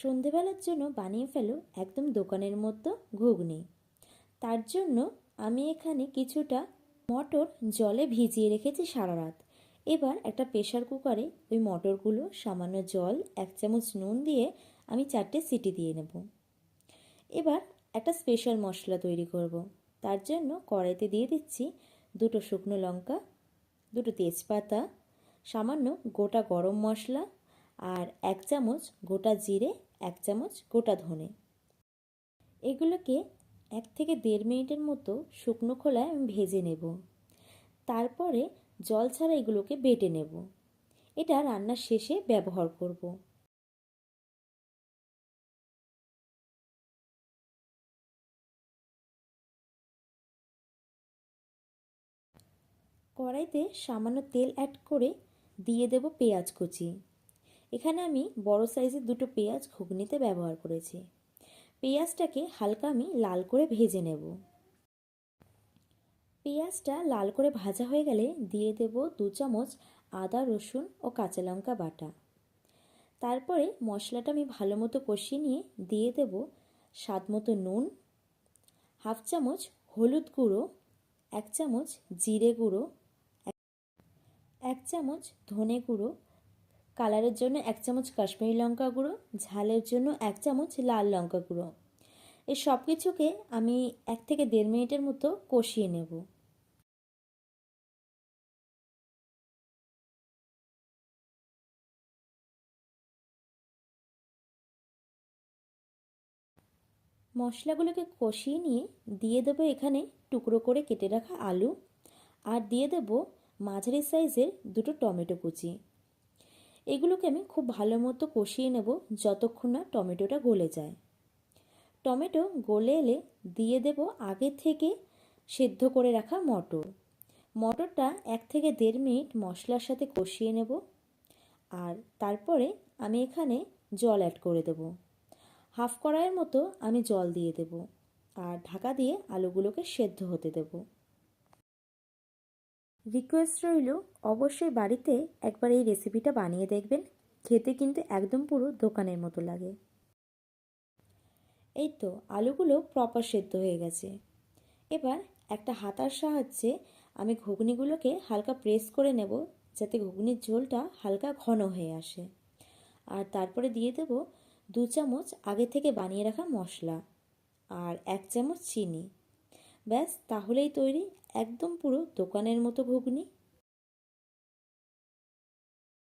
সন্ধেবেলার জন্য বানিয়ে ফেলো একদম দোকানের মতো ঘুগনি। তার জন্য আমি এখানে কিছুটা মটর জলে ভিজিয়ে রেখেছি সারা রাত। এবার একটা প্রেশার কুকারে ওই মটরগুলো সামান্য জল 1 চামচ নুন দিয়ে আমি 4টে সিটি দিয়ে নেব। এবার একটা স্পেশাল মশলা তৈরি করব। তার জন্য কড়াইতে দিয়ে দিচ্ছি 2টো শুকনো লঙ্কা, 2টো তেজপাতা, সামান্য গোটা গরম মশলা আর 1 চামচ গোটা জিরে, 1 চামচ গোটা ধনে। এগুলোকে 1 থেকে 1.5 মিনিটের মতো শুকনো খোলায় আমি ভেজে নেব। তারপরে জল ছাড়া এগুলোকে বেটে নেব। এটা রান্নার শেষে ব্যবহার করব। কড়াইতে সামান্য তেল অ্যাড করে দিয়ে দেব পেঁয়াজ কুচি। এখানে আমি বড় সাইজের 2টো পেঁয়াজ ঘুগনিতে ব্যবহার করেছি। পেঁয়াজটাকে হালকা আমি লাল করে ভেজে নেব। পেঁয়াজটা লাল করে ভাজা হয়ে গেলে দিয়ে দেব 2 চামচ আদা রসুন ও কাঁচা লঙ্কা বাটা। তারপরে মশলাটা আমি ভালো মতো কষিয়ে নিয়ে দিয়ে দেব স্বাদ মতো নুন, 1/2 চামচ হলুদ গুঁড়ো, 1 চামচ জিরে গুঁড়ো, 1 চামচ ধনে গুঁড়ো, কালারের জন্য 1 চামচ কাশ্মীরি লঙ্কা গুঁড়ো, ঝালের জন্য 1 চামচ লাল লঙ্কা গুঁড়ো। এই সব কিছুকে আমি 1 থেকে 1.5 মিনিটের মতো কষিয়ে নেব। মশলাগুলোকে কষিয়ে নিয়ে দিয়ে দেবো এখানে টুকরো করে কেটে রাখা আলু, আর দিয়ে দেবো মাঝারি সাইজের 2টো টমেটো কুচি। এগুলোকে আমি খুব ভালো মতো কষিয়ে নেব যতক্ষণ না টমেটোটা গলে যায়। টমেটো গলে এলে দিয়ে দেব আগে থেকে সেদ্ধ করে রাখা মটর। মটরটা 1 থেকে 1.5 মিনিট মশলার সাথে কষিয়ে নেব। আর তারপরে আমি এখানে জল অ্যাড করে দেব। হাফ কড়াইয়ের মতো আমি জল দিয়ে দেব আর ঢাকা দিয়ে আলুগুলোকে সেদ্ধ হতে দেব। রিকোয়েস্ট রইল, অবশ্যই বাড়িতে একবার এই রেসিপিটা বানিয়ে দেখবেন। খেতে কিন্তু একদম পুরো দোকানের মতো লাগে। এই তো আলুগুলো প্রপার সেদ্ধ হয়ে গেছে। এবার একটা হাতার সাহায্যে আমি ঘুগনিগুলোকে হালকা প্রেস করে নেব, যাতে ঘুগনির ঝোলটা হালকা ঘন হয়ে আসে। আর তারপরে দিয়ে দেব 2 চামচ আগে থেকে বানিয়ে রাখা মশলা আর 1 চামচ চিনি। ব্যাস, তাহলেই তৈরি একদম পুরো দোকানের মতো ঘুগনি।